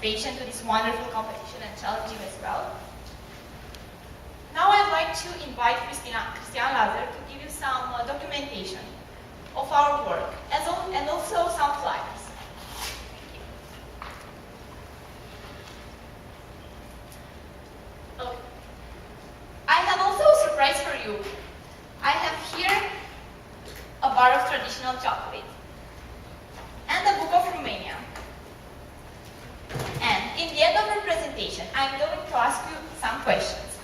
participation to this wonderful competition and challenging as well. Now I'd like to invite Christian Lazar to give you some documentation of our work and also some flyers. Okay. I have also a surprise for you. I have here a bar of traditional chocolate and a book of Romania. And in the end of our presentation, I'm going to ask you some questions.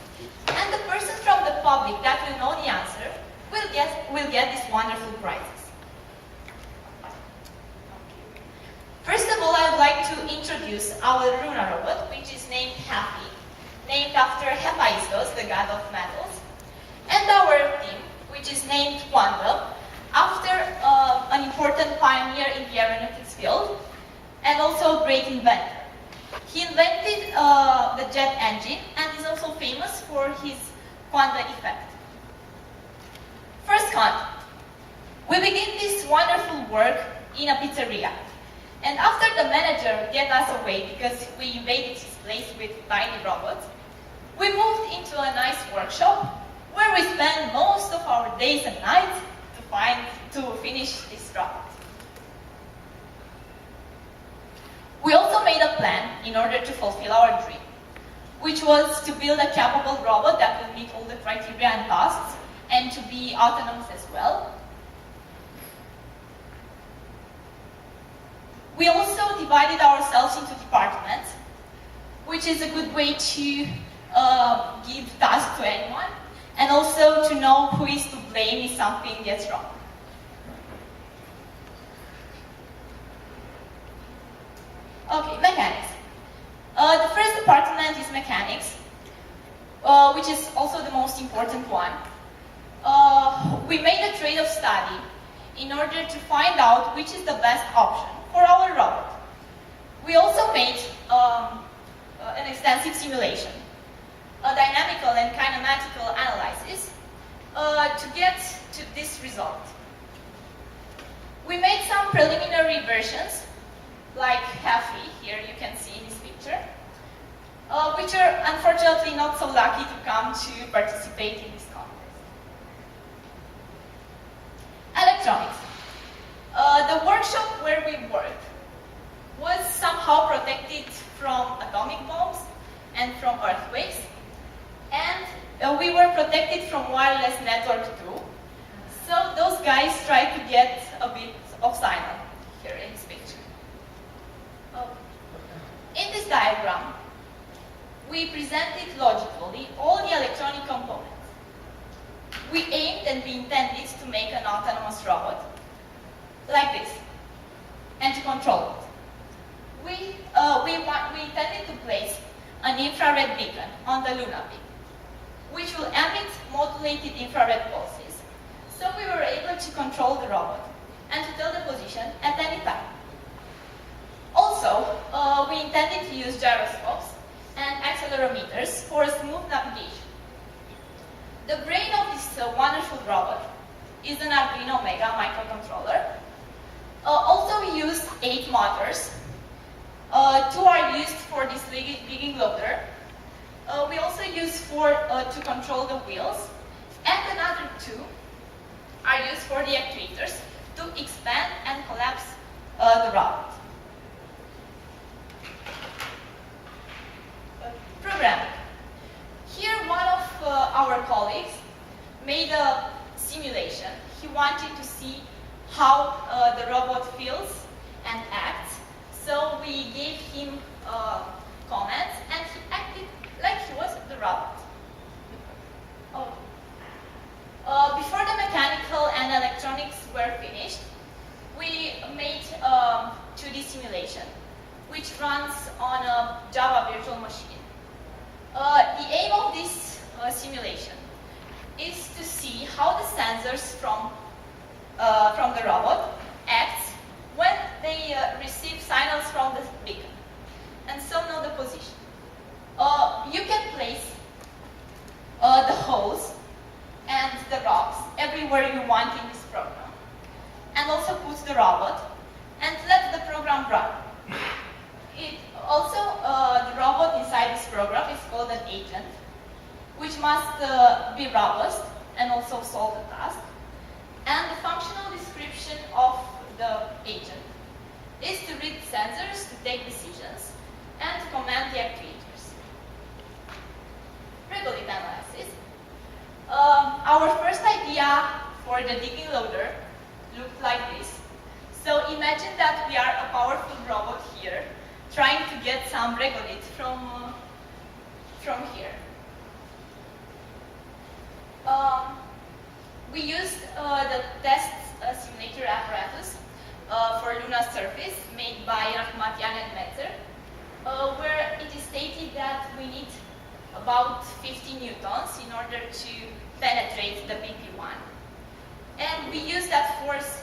And the person from the public that will know the answer will get these wonderful prizes. First of all, I would like to introduce our Luna robot, which is named Happy, named after Hephaestus, the god of metals, and our team, which is named Coanda, after an important pioneer in the aeronautics field, and also a great inventor. He invented the jet engine and is also famous for his Coanda effect. First contact. We begin this wonderful work in a pizzeria. And after the manager get us away because we invaded his place with tiny robots, we moved into a nice workshop where we spend most of our days and nights to finish this robot. We also made a plan in order to fulfill our dream, which was to build a capable robot that will meet all the criteria and tasks and to be autonomous as well. We also divided ourselves into departments, which is a good way to give tasks to anyone and also to know who is to blame if something gets wrong. Okay, mechanics. The first department is mechanics, which is also the most important one. We made a trade-off study in order to find out which is the best option for our robot. We also made an extensive simulation, a dynamical and kinematical analysis to get to this result. We made some preliminary versions, like Happy, here you can see in this picture, which are unfortunately not so lucky to come to participate in this contest. Electronics. The workshop where we worked was somehow protected from atomic bombs and from earthquakes, and we were protected from wireless network too. So those guys tried to get a bit of silence here in this picture. In this diagram, we presented logically all the electronic components. We aimed and we intended to make an autonomous robot like this, and to control it. We intended to place an infrared beacon on the Lunabotics, which will emit modulated infrared pulses. So we were able to control the robot and to tell the position at any time. Also, we intended to use gyroscopes and accelerometers for a smooth navigation. The brain of this wonderful robot is an Arduino Mega microcontroller. Also, we used 8 motors. 2 are used for this digging loader. We also use to control the wheels, and another 2 are used for the actuators to expand and collapse the robot. Programming. Here, one of our colleagues made a simulation. He wanted to see how the robot feels and acts. So we gave him comments, and he acted like he was the robot. Before the mechanical and electronics were finished, we made 2D simulation, which runs on a Java virtual machine. The aim of this simulation is to see how the sensors from the robot act when they receive signals from the beacon, and so know the position. You can place the hose and the rocks everywhere you want in this program, and also put the robot and let the program run. It also be robust and also solve the task. And the functional description of the agent is to read sensors, to take decisions, and to command the actuators. Regolith analysis. Our first idea for the digging loader looked like this. So imagine that we are a powerful robot here, trying to get some regolith from here. We used the test simulator apparatus for Luna's surface made by Rahmatian and Metzer, where it is stated that we need about 50 newtons in order to penetrate the BP1. And we use that force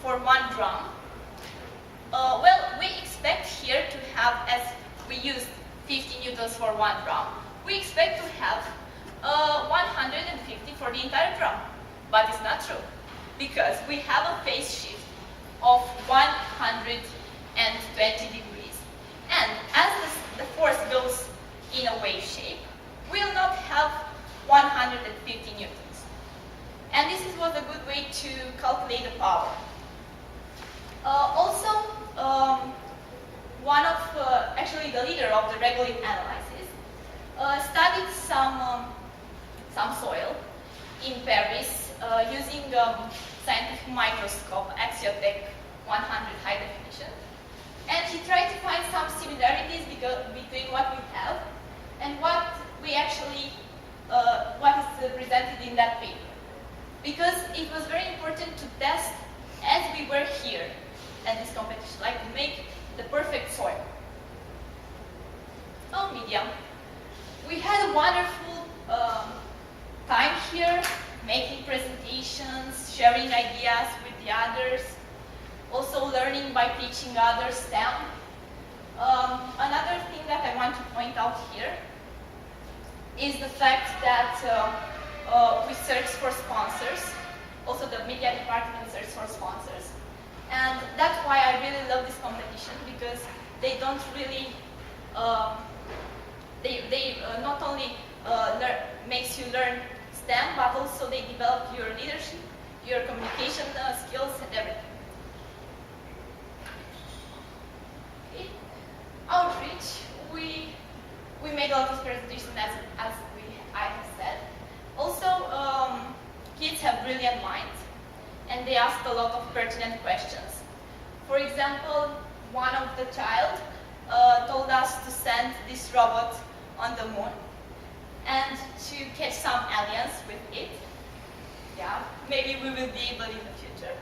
for one drum. Well, we expect here to have, as we used 50 newtons for one drum, we expect to have 150 for the entire drum. But it's not true, because we have a phase shift of 120 degrees. And as the force goes in a wave shape, we will not have 150 newtons. And this was a good way to calculate the power. Also, actually the leader of the regolith analysis studied some soil in Paris using scientific microscope, Axiotech 100 high definition. And he tried to find some similarities between what we have and what we actually, what is presented in that paper. Because it was very important to test as we were here at this competition, like to make the perfect soil. Oh, media. We had a wonderful time here, making presentations, sharing ideas with the others, also learning by teaching others STEM. Another thing that I want to point out here is the fact that we searched for sponsors. Also the media department searched for sponsors. And that's why I really love this competition, because they don't really, they not only makes you learn STEM, but also they develop your leadership, your communication skills, and everything. Okay. Outreach, we made a lot of presentations as I have said. Also, kids have brilliant minds, and they ask a lot of pertinent questions. For example, one of the child told us to send this robot on the moon and to catch some aliens with it. Yeah, maybe we will be able in the future.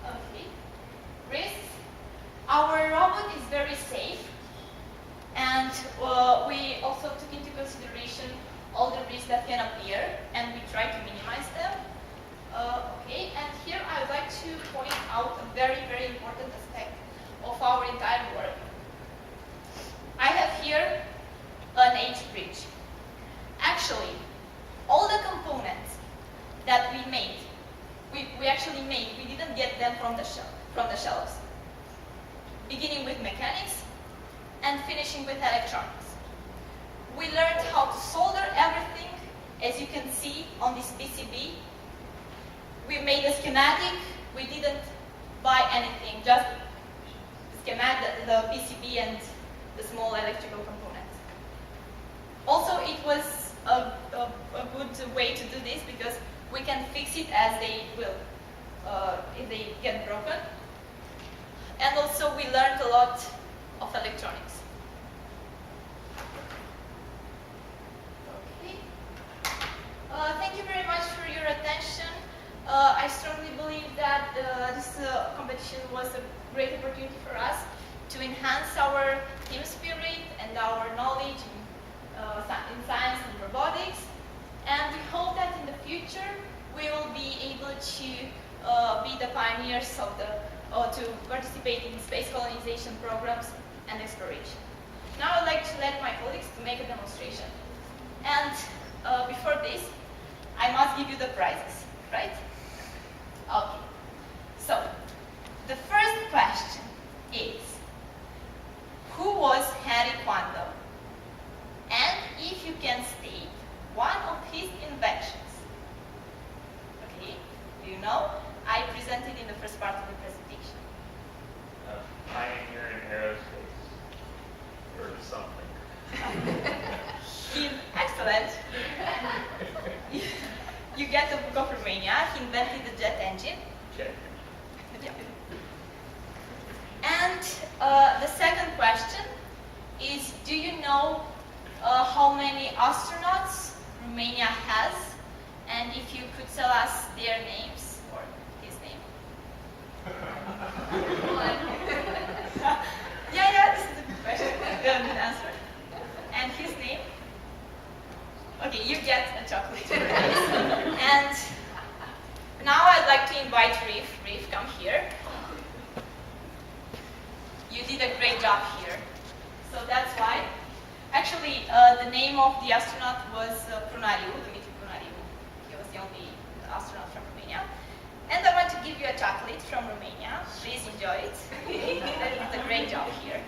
Okay. Risks. Our robot is very safe, and we also took into consideration all the risks that can appear, and we try to minimize them. Okay, and here I would like to point out a very, very important aspect of our entire work. I have here an H bridge. Actually, all the components that we made, we actually made, we didn't get them from the shelves. Beginning with mechanics and finishing with electronics. We learned how to solder everything, as you can see on this PCB. We made a schematic. We didn't buy anything, just the schematic, the PCB and the small electrical components. Also, it was a good way to do this, because we can fix it as they will, if they get broken. And also, we learned a lot of electronics. Okay. Thank you very much for your attention. I strongly believe that this competition was a great opportunity for us to enhance our team spirit and our knowledge in science and robotics. And we hope that in the future we will be able to be the pioneers of to participate in space colonization programs and exploration. Now I'd like to let my colleagues to make a demonstration. And before this, I must give you the prizes, right? Okay. So, the first question is, who was Henry Coanda? And if you can state one of his The second question is, do you know how many astronauts Romania has? And if you could tell us their names, or his name. Yeah, this is a good question. Good answer. And his name? Okay, you get a chocolate. And now I'd like to invite Reef. Reef, come here. You did a great job here. So that's why. Actually, the name of the astronaut was Prunariu, Dumitru Prunariu. He was the only astronaut from Romania. And I want to give you a chocolate from Romania. Please enjoy it. That is a great job here.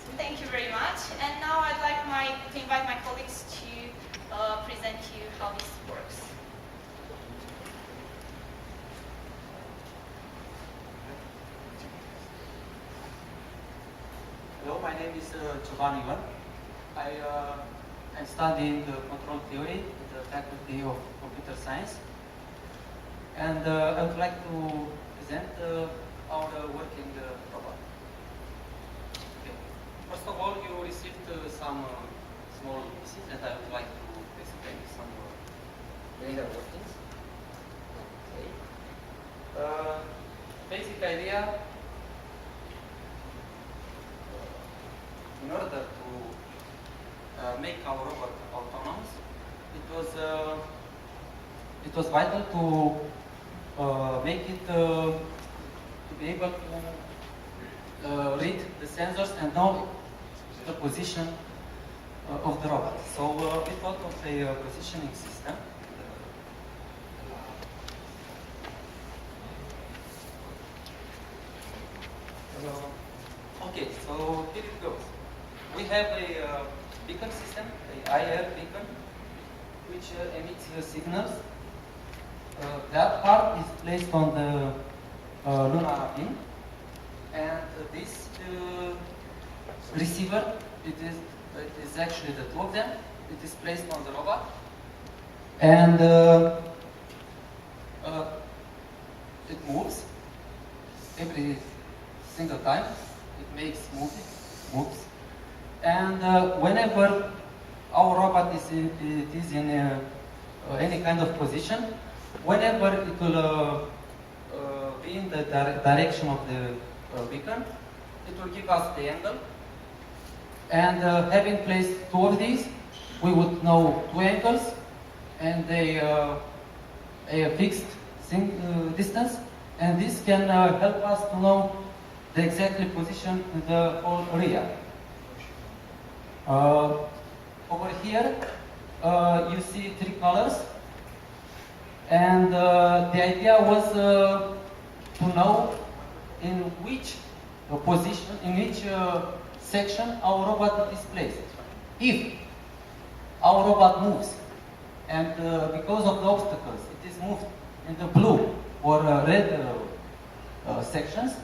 So thank you very much. And now I'd like to invite my colleagues to present to you how this works. Hello, my name is Giovanni Ivan. I'm studying control theory at the Faculty of Computer Science. And I would like to present our working robot. Okay. First of all, you received some small pieces that I would like to explain some inner workings. Okay. Basic idea. In order to make our robot autonomous, it was vital to make it to be able to read the sensors and know the position of the robot. So we thought of a positioning system. Okay, so here it goes. We have a beacon system, an IR beacon, which emits signals. That part is placed on the Luna pin, and this receiver, it is actually the two of them. It is placed on the robot, and it moves every single time. It makes moves. And whenever our robot is in any kind of position, whenever it will be in the direction of the beacon, it will give us the angle. And having placed two of these, we would know two angles and a fixed distance. And this can help us to know the exact position in the whole area. Over here, you see three colors, and the idea was to know in which position, in which section our robot is placed. If our robot moves, and because of the obstacles, it is moved in the blue or red sections,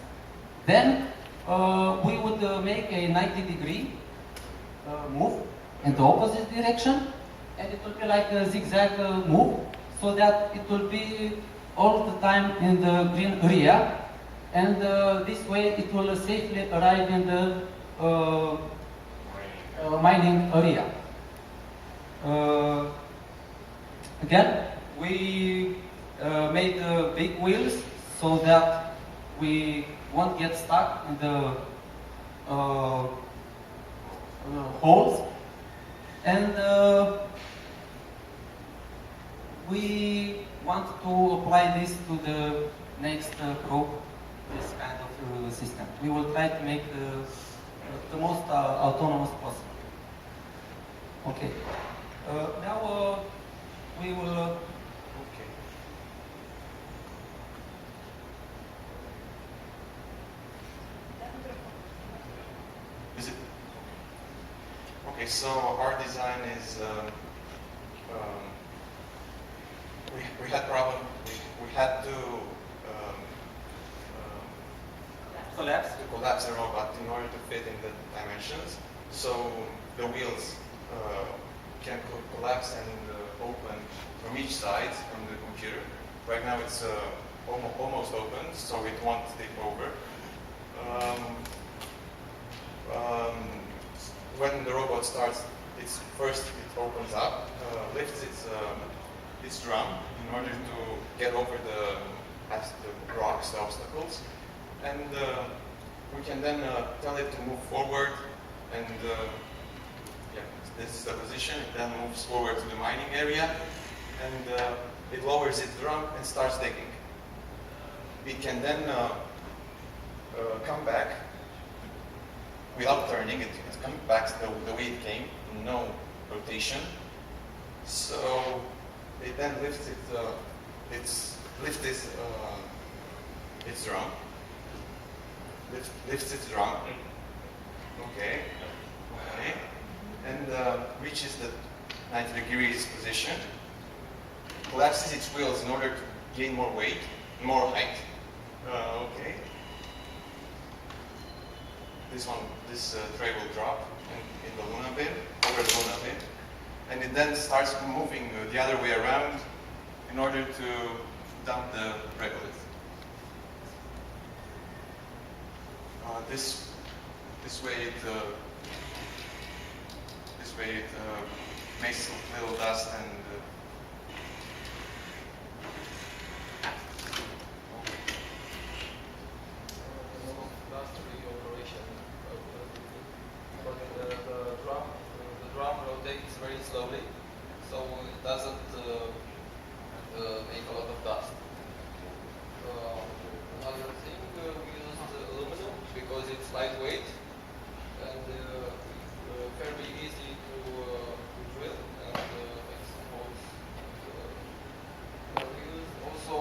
then we would make a 90-degree move in the opposite direction, and it will be like a zigzag move, so that it will be all the time in the green area, and this way it will safely arrive in the mining area. Again, we made big wheels so that we won't get stuck in the holes, and we want to apply this to the next probe, this kind of system. We will try to make the most autonomous possible. Okay. Now we will. Okay. Is it? Okay, so our design is, we had problem, we had to collapse the robot in order to fit in the dimensions, so the wheels can collapse and open from each side from the computer. Right now it's almost open, so it won't tip over. what starts, it's first it opens up, lifts its drum in order to get over the rocks, the obstacles, and we can then tell it to move forward, and yeah, this is the position. It then moves forward to the mining area, and it lowers its drum and starts digging. It can then come back without turning. It comes back the way it came, no rotation. So it then lifts its drum. Lifts its drum. Okay. And reaches the 90 degrees position. Collapses its wheels in order to gain more weight, more height. Okay. This tray will drop in the Luna bin, over the Luna bin, and it then starts moving the other way around in order to dump the regolith. This way it makes a little dust and the drum rotates very slowly, so it doesn't make a lot of dust. Another thing, we used aluminum because it's lightweight and fairly easy to drill and expose. We used also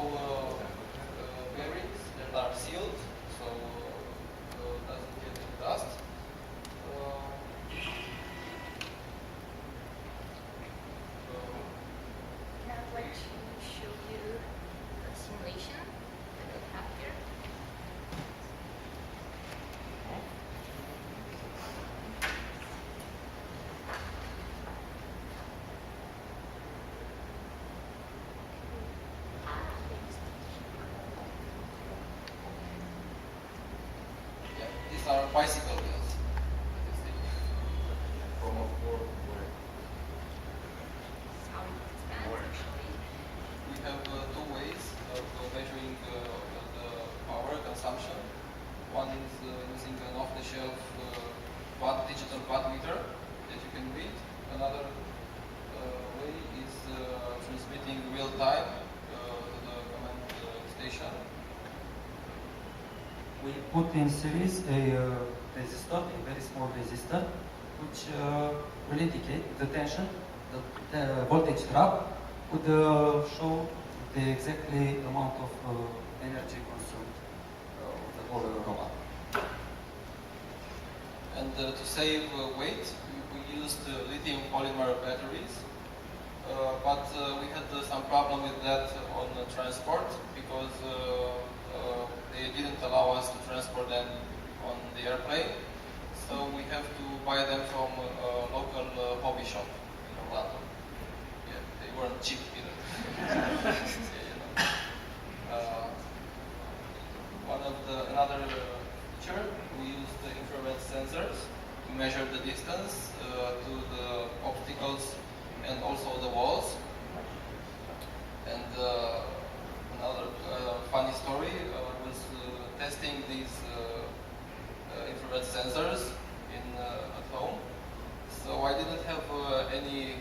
bearings that are sealed, so it doesn't get any dust. Now I'd like to show you a simulation that we have here. Yeah, these are bicycle wheels. from a floor How it expands actually. We have two ways of measuring the power consumption. One is using an off-the-shelf digital watt meter that you can read. Another way is transmitting real time to the command station. We put in series a resistor, a very small resistor, which will indicate the tension, the voltage drop would show the exactly amount of energy consumed of the whole robot. And to save weight, we used lithium polymer batteries. But we had some problem with that on transport because they didn't allow us to transport them on the airplane. So we have to buy them from a local hobby shop in Orlando. Yeah, they weren't cheap either. Another feature, we used the infrared sensors to measure the distance to the obstacles and also the walls. And another funny story was testing these infrared sensors at home. So I didn't have any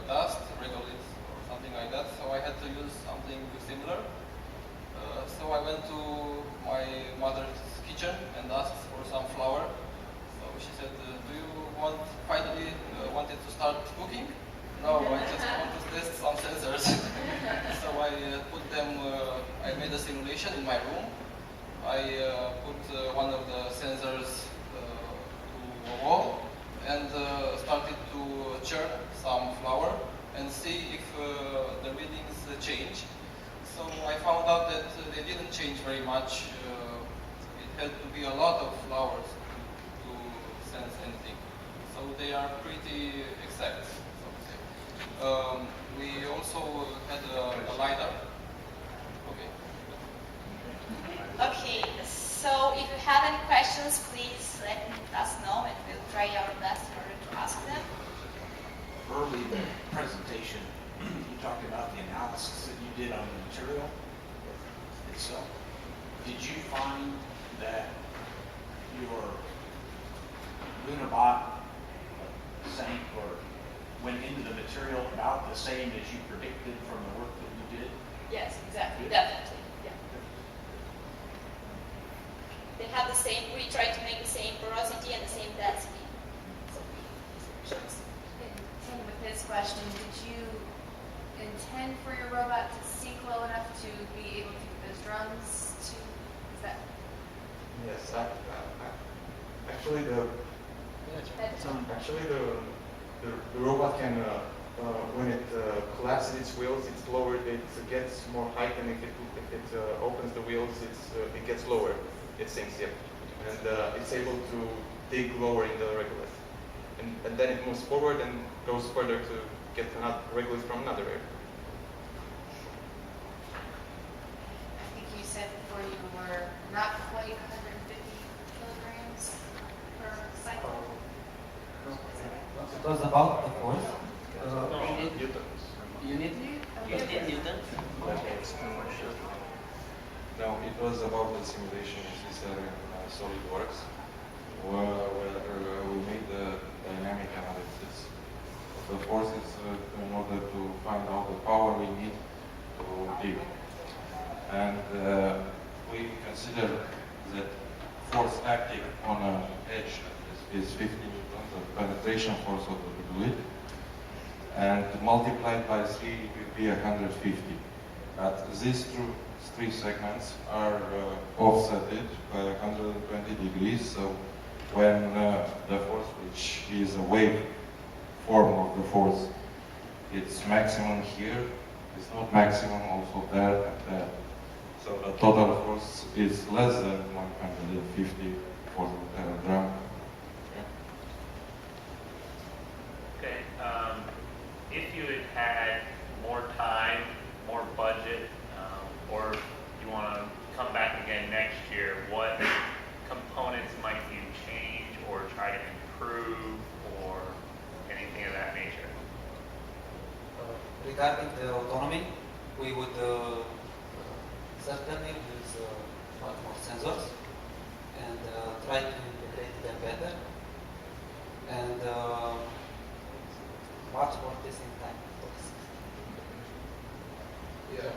dust, regolith or something like that, so I had to use something similar. So I went to my mother's kitchen and asked for some flour. So she said, do you finally wanted to start cooking? No, I just want to test some sensors. So I put them, I made a simulation in my room. I put one of the sensors to a wall and started to churn some flour and see if the readings change. So I found out that they didn't change very much. It had to be a lot of flours to sense anything. So they are pretty exact, so to say. We also had a LiDAR. Okay. Okay, so if you have any questions, please let us know and we'll try our best in order to ask them. robot sank or went into the material about the same as you predicted from the work that you did? Yes, exactly, definitely. Yeah. They have the same. We try to make the same porosity and the same density. So And with this question, did you intend for your robot to sink low enough to be able to get those drums to? Is that? Yes, actually the robot can when it collapses its wheels, it's lowered. It gets more height, and if it opens the wheels, it gets lower. It sinks, yeah, and it's able to dig lower in the regolith, and then it moves forward and goes further to get another regolith from another area. I think you said before you were not quite 150 kilograms per cycle. It was about the force. Unit? Newton? No, it was about the simulation system in SolidWorks, where we made the dynamic analysis of the forces in order to find out the power we need to dig. And we consider that force acting on an edge is 50 newtons, the penetration force of the fluid, and multiplied by 3 will be 150. But these three segments are offsetted by 120 degrees, so when the force, which is a wave form of the force, it's maximum here, it's not maximum also there and there. So the total force is less than 150 for the drum. Okay. If you had had more time, more budget, or you want to come back again next year, what components might you change or try to improve or anything of that nature? Regarding the autonomy, we would certainly use much more sensors and try to integrate them better and much more testing time. Yeah,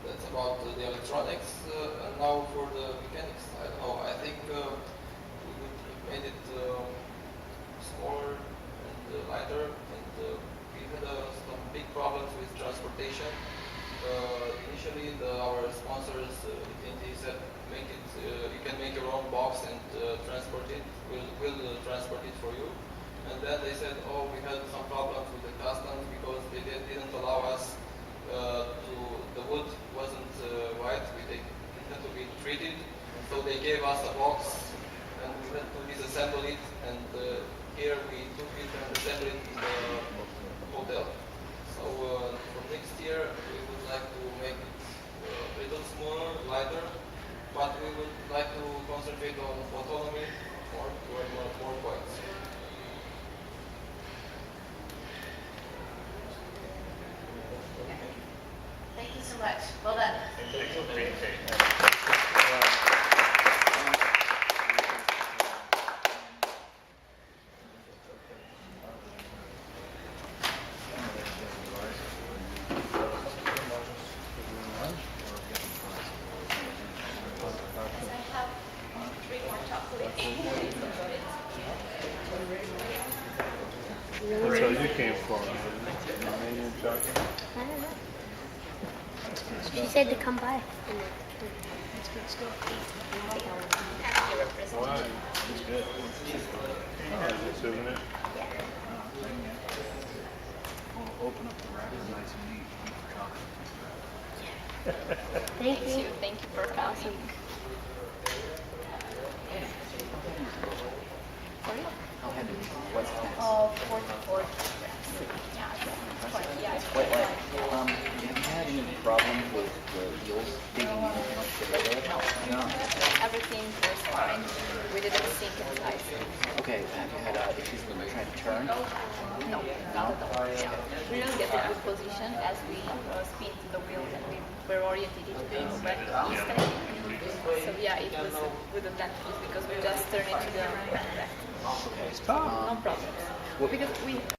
that's about the electronics. And now for the mechanics, I don't know. I think we would made it smaller and lighter, and we had some big problems with transportation. Initially, our sponsors, AT&T, said, make it. You can make your own box and transport it. We'll transport it for you. And then they said, oh, we had some problems with the customs because they didn't allow us the wood wasn't white. It had to be treated. So they gave us a box, and we had to disassemble it. And here we took it and assembled it in the hotel. So for next year, we would like to make it a little smaller, lighter, but we would like to concentrate on autonomy more points. Thank you so much. Well done. I have 3 more chocolate. That's where you came from. Romanian chocolate. I don't know. She said to come by. Why? It's good. Oh, is it souvenir? Thank you. Thank you for coming. Oh, 44. Yeah, it's quite light. Have you had any problems with the wheels digging in the regular? No. Everything was fine. We didn't sink inside. Okay, have you had issues with trying to turn? No, not at all. Yeah. We don't get a good position as we spin to the wheel and we were oriented to the back east. So yeah, it was a good advantage because we just turned it to the left. Okay. No problem. What, Because we